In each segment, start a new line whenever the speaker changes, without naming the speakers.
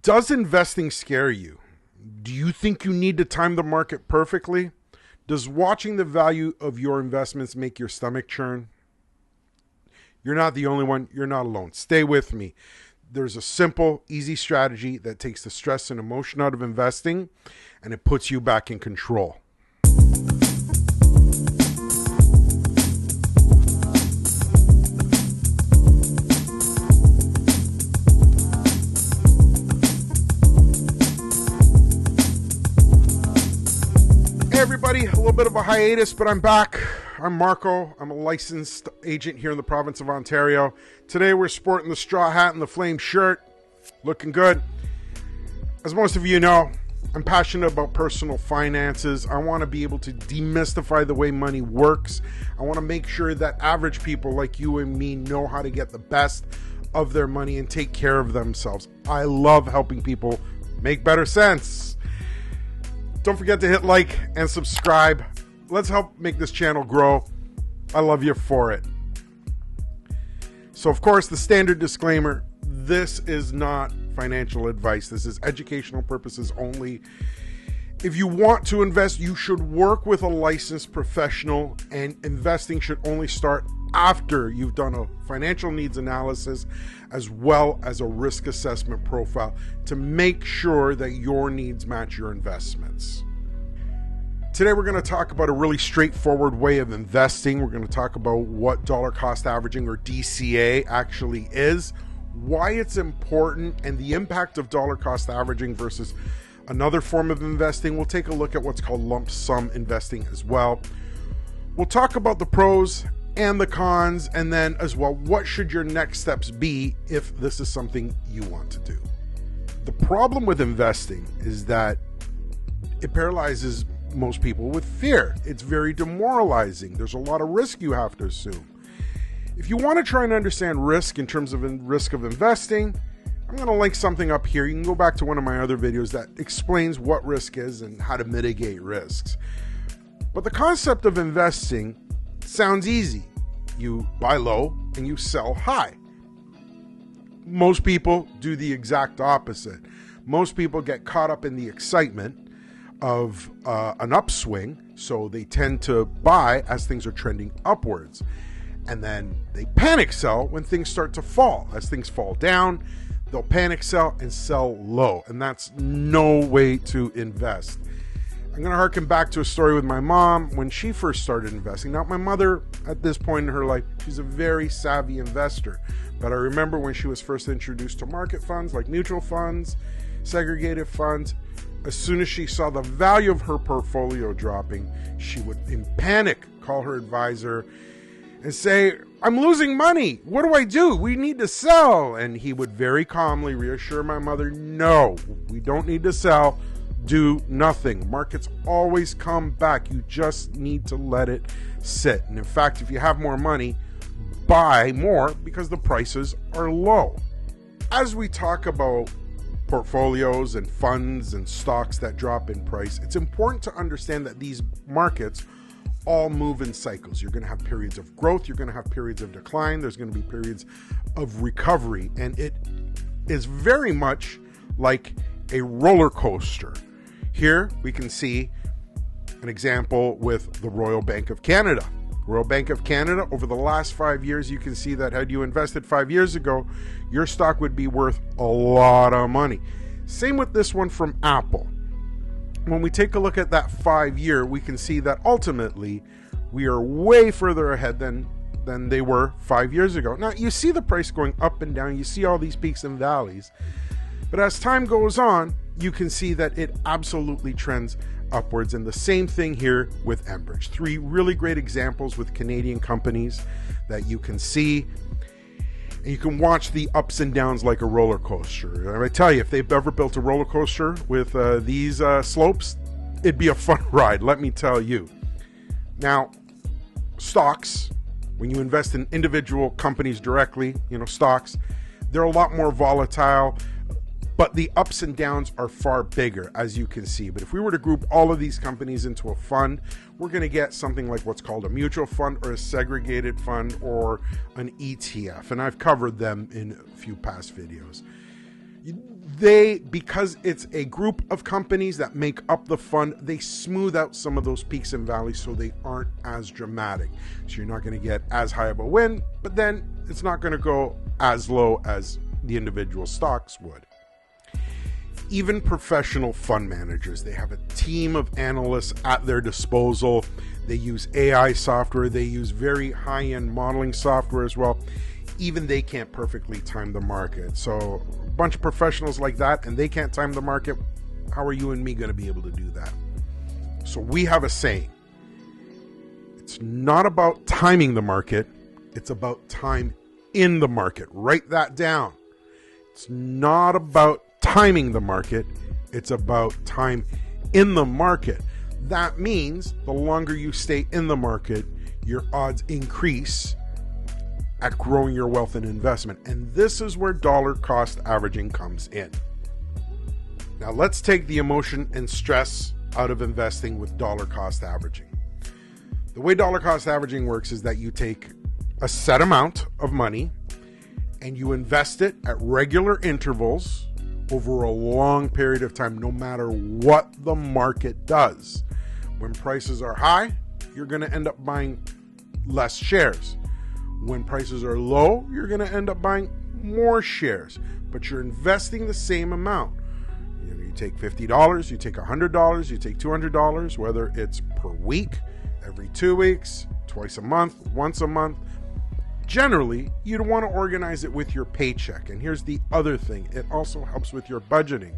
Does investing scare you? Do you think you need to time the market perfectly? Does watching the value of your investments make your stomach churn? You're not the only one. You're not alone. Stay with me. There's a simple, easy strategy that takes the stress and emotion out of investing, and it puts you back in control. Everybody, a little bit of a hiatus, but I'm back. I'm Marco. I'm a licensed agent here in the province of Ontario. Today we're sporting the straw hat and the flame shirt. Looking good. As most of you know, I'm passionate about personal finances. I want to be able to demystify the way money works. I want to make sure that average people like you and me know how to get the best of their money and take care of themselves. I love helping people make better sense. Don't forget to hit like and subscribe. Let's help make this channel grow. I love you for it. So, of course, the standard disclaimer, this is not financial advice. This is educational purposes only. If you want to invest, you should work with a licensed professional, and investing should only start after you've done a financial needs analysis as well as a risk assessment profile to make sure that your needs match your investments. Today we're going to talk about a really straightforward way of investing. We're going to talk about what dollar cost averaging, or DCA, actually is, why it's important, and the impact of dollar cost averaging versus another form of investing. We'll take a look at what's called lump sum investing as well. We'll talk about the pros and the cons, and then as well, what should your next steps be if this is something you want to do. The problem with investing is that it paralyzes most people with fear. It's very demoralizing. There's a lot of risk you have to assume. If you want to try and understand risk in terms of risk of investing, I'm going to link something up here. You can go back to one of my other videos that explains what risk is and how to mitigate risks. But the concept of investing sounds easy. You buy low and you sell high. Most people do the exact opposite. Most people get caught up in the excitement of an upswing, so they tend to buy as things are trending upwards. And then they panic sell when things start to fall. As things fall down, they'll panic sell and sell low. And that's no way to invest. I'm going to harken back to a story with my mom when she first started investing. Now, my mother, at this point in her life, she's a very savvy investor. But I remember when she was first introduced to market funds like mutual funds, segregated funds, as soon as she saw the value of her portfolio dropping, she would, in panic, call her advisor and say, "I'm losing money. What do I do? We need to sell." And he would very calmly reassure my mother, "No, we don't need to sell. Do nothing. Markets always come back. You just need to let it sit. And in fact, if you have more money, buy more because the prices are low." As we talk about portfolios and funds and stocks that drop in price, it's important to understand that these markets all move in cycles. You're going to have periods of growth. You're going to have periods of decline. There's going to be periods of recovery. And it is very much like a roller coaster. Here we can see an example with the Royal Bank of Canada. Royal Bank of Canada, over the last 5 years, you can see that had you invested 5 years ago, your stock would be worth a lot of money. Same with this one from Apple. When we take a look at that 5-year, we can see that ultimately we are way further ahead than they were 5 years ago. Now, you see the price going up and down. You see all these peaks and valleys. But as time goes on, you can see that it absolutely trends upwards. And the same thing here with Enbridge. 3 really great examples with Canadian companies that you can see. And you can watch the ups and downs like a roller coaster. And I tell you, if they've ever built a roller coaster with these slopes, it'd be a fun ride, let me tell you. Now, stocks, when you invest in individual companies directly, stocks, they're a lot more volatile. But the ups and downs are far bigger, as you can see. But if we were to group all of these companies into a fund, we're going to get something like what's called a mutual fund or a segregated fund or an ETF. And I've covered them in a few past videos. Because it's a group of companies that make up the fund, they smooth out some of those peaks and valleys so they aren't as dramatic. So you're not going to get as high of a win, but then it's not going to go as low as the individual stocks would. Even professional fund managers, they have a team of analysts at their disposal. They use AI software. They use very high-end modeling software as well. Even they can't perfectly time the market. So a bunch of professionals like that, and they can't time the market. How are you and me going to be able to do that? So we have a saying. It's not about timing the market. It's about time in the market. Write that down. It's not about timing the market. It's about time in the market. That means the longer you stay in the market, your odds increase at growing your wealth and investment. And this is where dollar cost averaging comes in. Now let's take the emotion and stress out of investing with dollar cost averaging. The way dollar cost averaging works is that you take a set amount of money and you invest it at regular intervals over a long period of time, no matter what the market does. When prices are high, you're going to end up buying less shares. When prices are low, you're going to end up buying more shares, but you're investing the same amount. You take $50, you take $100, you take $200, whether it's per week, every 2 weeks, twice a month, once a month. Generally, you'd want to organize it with your paycheck. And here's the other thing. It also helps with your budgeting.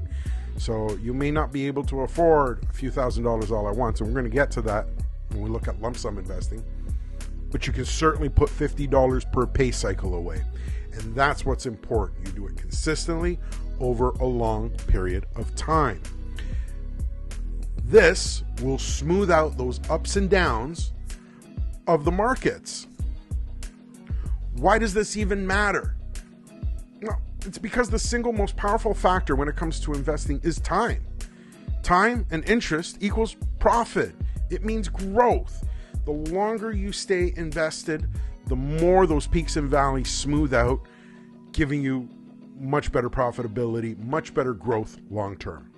So you may not be able to afford a few $1,000s all at once. And we're going to get to that when we look at lump sum investing. But you can certainly put $50 per pay cycle away. And that's what's important. You do it consistently over a long period of time. This will smooth out those ups and downs of the markets. Why does this even matter? Well, it's because the single most powerful factor when it comes to investing is time. Time and interest equals profit. It means growth. The longer you stay invested, the more those peaks and valleys smooth out, giving you much better profitability, much better growth long term.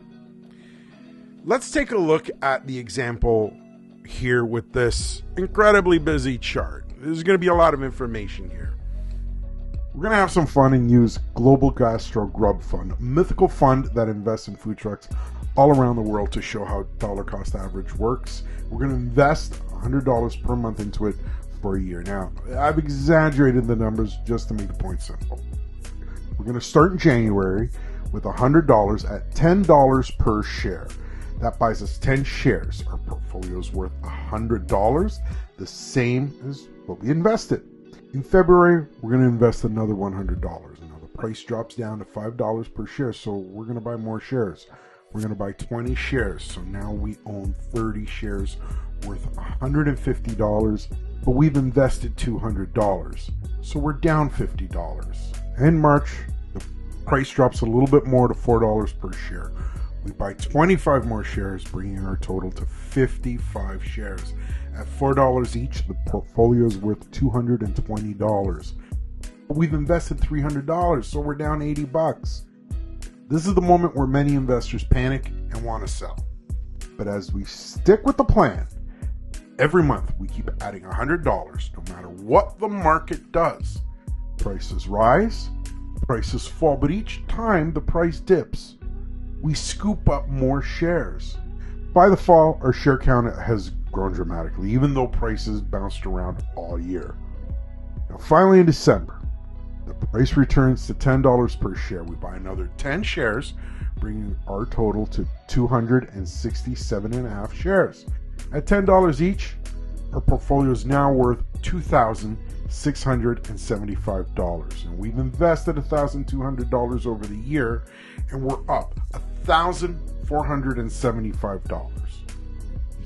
Let's take a look at the example here with this incredibly busy chart. There's going to be a lot of information here. We're going to have some fun and use Global Gastro Grub Fund, a mythical fund that invests in food trucks all around the world to show how dollar cost average works. We're going to invest $100 per month into it for a year. Now, I've exaggerated the numbers just to make the point simple. We're going to start in January with $100 at $10 per share. That buys us 10 shares. Our portfolio is worth $100, the same as what we invested. In February, we're going to invest another $100. Now the price drops down to $5 per share, so we're going to buy more shares. We're going to buy 20 shares, so now we own 30 shares worth $150, but we've invested $200, so we're down $50. In March, the price drops a little bit more to $4 per share. We buy 25 more shares, bringing our total to 55 shares. At $4 each, the portfolio is worth $220. We've invested $300, so we're down $80. This is the moment where many investors panic and want to sell. But as we stick with the plan, every month we keep adding $100, no matter what the market does. Prices rise, prices fall, but each time the price dips, we scoop up more shares. By the fall, our share count has grown dramatically, even though prices bounced around all year. Now, finally in December, the price returns to $10 per share. We buy another 10 shares, bringing our total to 267.5 shares. At $10 each, our portfolio is now worth $2,675. And we've invested $1,200 over the year, and we're up $1,475.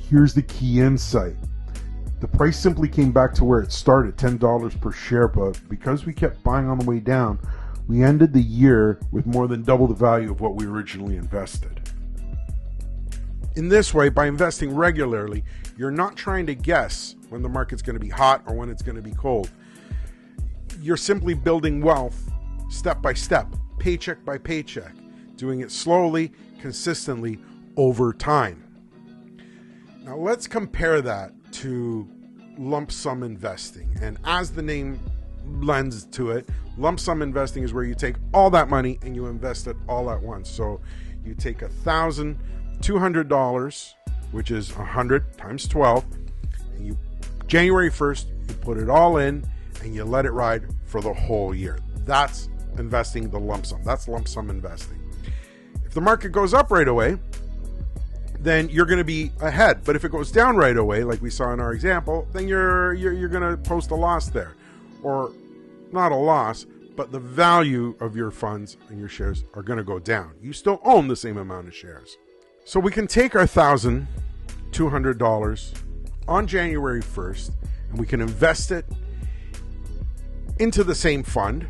Here's the key insight. The price simply came back to where it started, $10 per share, but because we kept buying on the way down, we ended the year with more than double the value of what we originally invested. In this way, by investing regularly, you're not trying to guess when the market's going to be hot or when it's going to be cold. You're simply building wealth step by step, paycheck by paycheck, doing it slowly, consistently over time. Now let's compare that to lump sum investing. And as the name lends to it, lump sum investing is where you take all that money and you invest it all at once. So you take $1,200, which is 100 times 12, and you January 1st, you put it all in and you let it ride for the whole year. That's investing the lump sum. That's lump sum investing. If the market goes up right away, then you're going to be ahead. But if it goes down right away, like we saw in our example, then you're going to post a loss there. Or not a loss, but the value of your funds and your shares are going to go down. You still own the same amount of shares. So we can take our $1,200 on January 1st and we can invest it into the same fund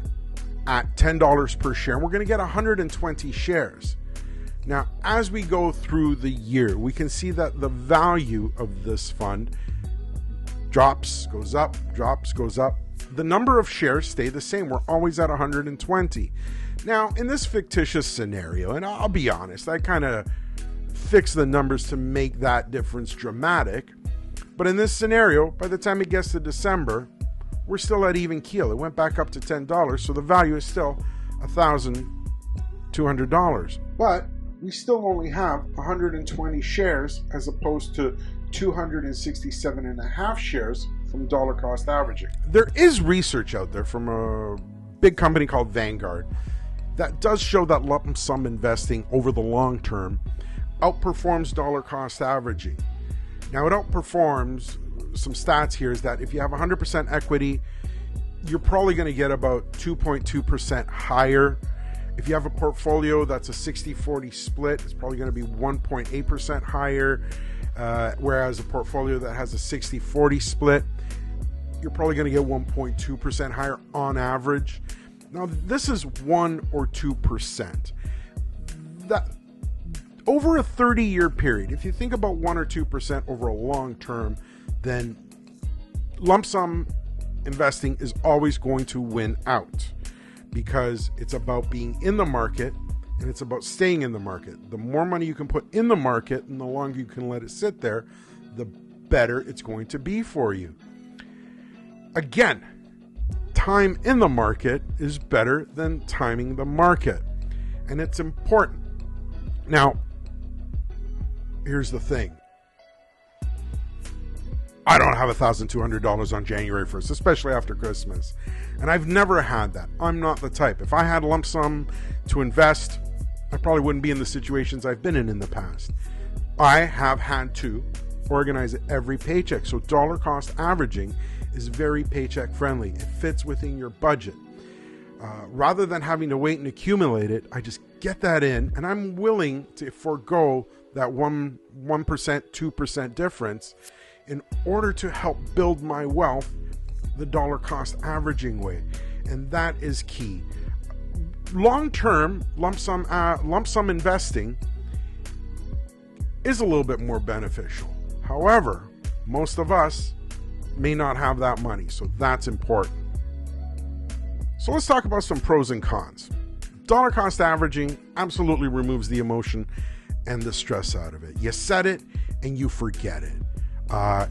at $10 per share. And we're going to get 120 shares. Now, as we go through the year, we can see that the value of this fund drops, goes up, drops, goes up. The number of shares stay the same. We're always at 120. Now, in this fictitious scenario, and I'll be honest, I kind of fixed the numbers to make that difference dramatic. But in this scenario, by the time it gets to December, we're still at even keel. It went back up to $10, so the value is still $1,200. But we still only have 120 shares as opposed to 267.5 shares from dollar cost averaging. There is research out there from a big company called Vanguard that does show that lump sum investing over the long term outperforms dollar cost averaging. Now, it outperforms, some stats here is that if you have 100% equity, you're probably going to get about 2.2% higher. If you have a portfolio that's a 60-40 split, it's probably going to be 1.8% higher. Whereas a portfolio that has a 60-40 split, you're probably going to get 1.2% higher on average. Now, this is 1 or 2%. That over a 30-year period, if you think about 1 or 2% over a long term, then lump sum investing is always going to win out, because it's about being in the market and it's about staying in the market. The more money you can put in the market and the longer you can let it sit there, the better it's going to be for you. Again, time in the market is better than timing the market, and it's important. Now, here's the thing. I don't have $1,200 on January 1st, especially after Christmas. And I've never had that. I'm not the type. If I had lump sum to invest, I probably wouldn't be in the situations I've been in the past. I have had to organize it every paycheck. So dollar cost averaging is very paycheck friendly. It fits within your budget. Rather than having to wait and accumulate it, I just get that in, and I'm willing to forego that 1%, 2% difference in order to help build my wealth the dollar cost averaging way. And that is key. Long-term lump sum investing is a little bit more beneficial. However, most of us may not have that money, so that's important. So let's talk about some pros and cons. Dollar cost averaging absolutely removes the emotion and the stress out of it. You set it and you forget it.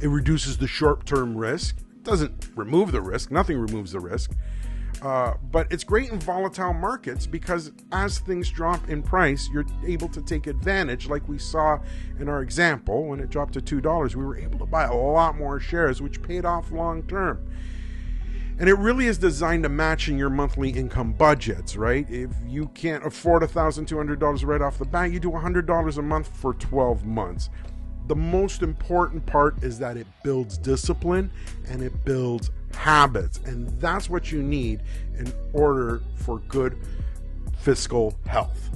It reduces the short-term risk. It doesn't remove the risk. Nothing removes the risk. But it's great in volatile markets because as things drop in price, you're able to take advantage, like we saw in our example. When it dropped to $2, we were able to buy a lot more shares, which paid off long-term. And it really is designed to match in your monthly income budgets, right? If you can't afford $1,200 right off the bat, you do $100 a month for 12 months. The most important part is that it builds discipline and it builds habits. And that's what you need in order for good fiscal health.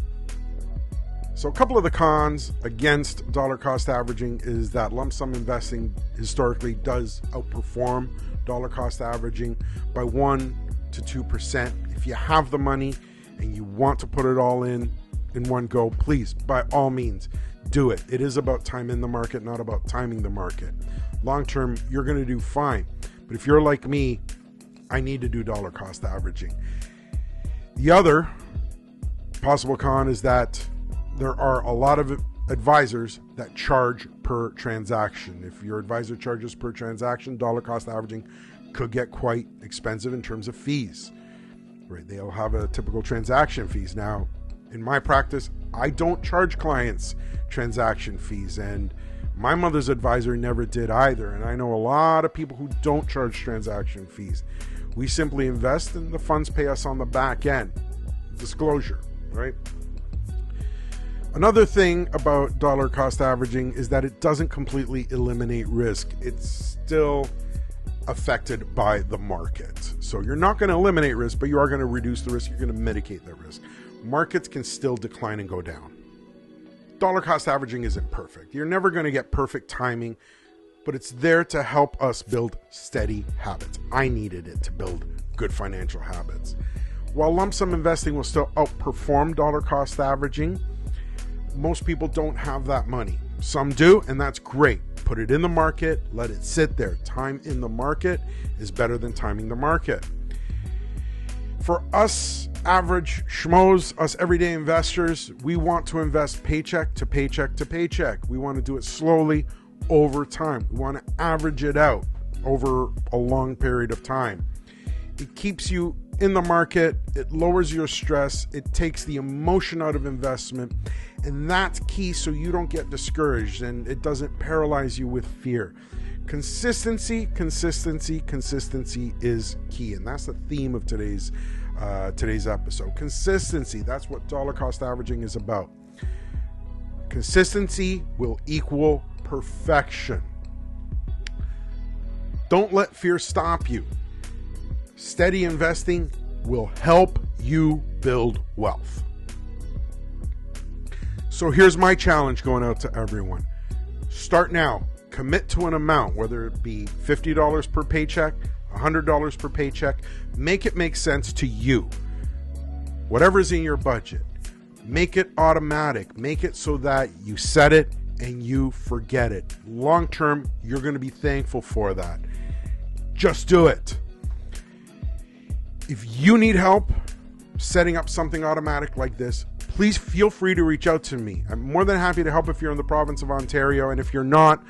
So a couple of the cons against dollar cost averaging is that lump sum investing historically does outperform dollar cost averaging by 1 to 2%. If you have the money and you want to put it all in one go, please, by all means, do it. It is about time in the market, not about timing the market. Long term, you're going to do fine. But if you're like me, I need to do dollar cost averaging. The other Possible con is that there are a lot of advisors that charge per transaction. If your advisor charges per transaction, dollar cost averaging could get quite expensive in terms of fees. Right? They'll have a typical transaction fees. Now, in my practice, I don't charge clients transaction fees, and my mother's advisor never did either. And I know a lot of people who don't charge transaction fees. We simply invest and the funds pay us on the back end. Disclosure, right? Another thing about dollar cost averaging is that it doesn't completely eliminate risk. It's still affected by the market. So you're not going to eliminate risk, but you are going to reduce the risk. You're going to mitigate the risk. Markets can still decline and go down. Dollar cost averaging isn't perfect. You're never going to get perfect timing, but it's there to help us build steady habits. I needed it to build good financial habits. While lump sum investing will still outperform dollar cost averaging, most people don't have that money. Some do, and that's great. Put it in the market, let it sit there. Time in the market is better than timing the market. For us average schmoes, us everyday investors, we want to invest paycheck to paycheck to paycheck. We want to do it slowly over time. We want to average it out over a long period of time. It keeps you in the market, it lowers your stress, it takes the emotion out of investment, and that's key so you don't get discouraged and it doesn't paralyze you with fear. Consistency is key, and that's the theme of today's episode. Consistency, that's what dollar cost averaging is about. Consistency will equal perfection. Don't let fear stop you. Steady investing will help you build wealth. So here's my challenge going out to everyone. Start now. Commit to an amount, whether it be $50 per paycheck, $100 per paycheck. Make it make sense to you. Whatever's in your budget. Make it automatic. Make it so that you set it and you forget it. Long term, you're going to be thankful for that. Just do it. If you need help setting up something automatic like this, please feel free to reach out to me. I'm more than happy to help if you're in the province of Ontario, and if you're not,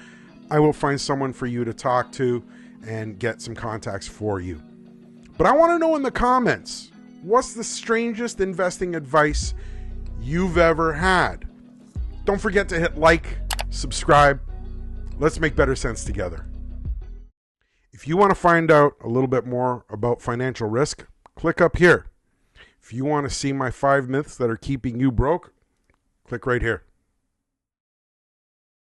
I will find someone for you to talk to and get some contacts for you. But I want to know in the comments, what's the strangest investing advice you've ever had? Don't forget to hit like, subscribe. Let's make better sense together. If you want to find out a little bit more about financial risk, click up here. If you want to see my 5 myths that are keeping you broke, click right here.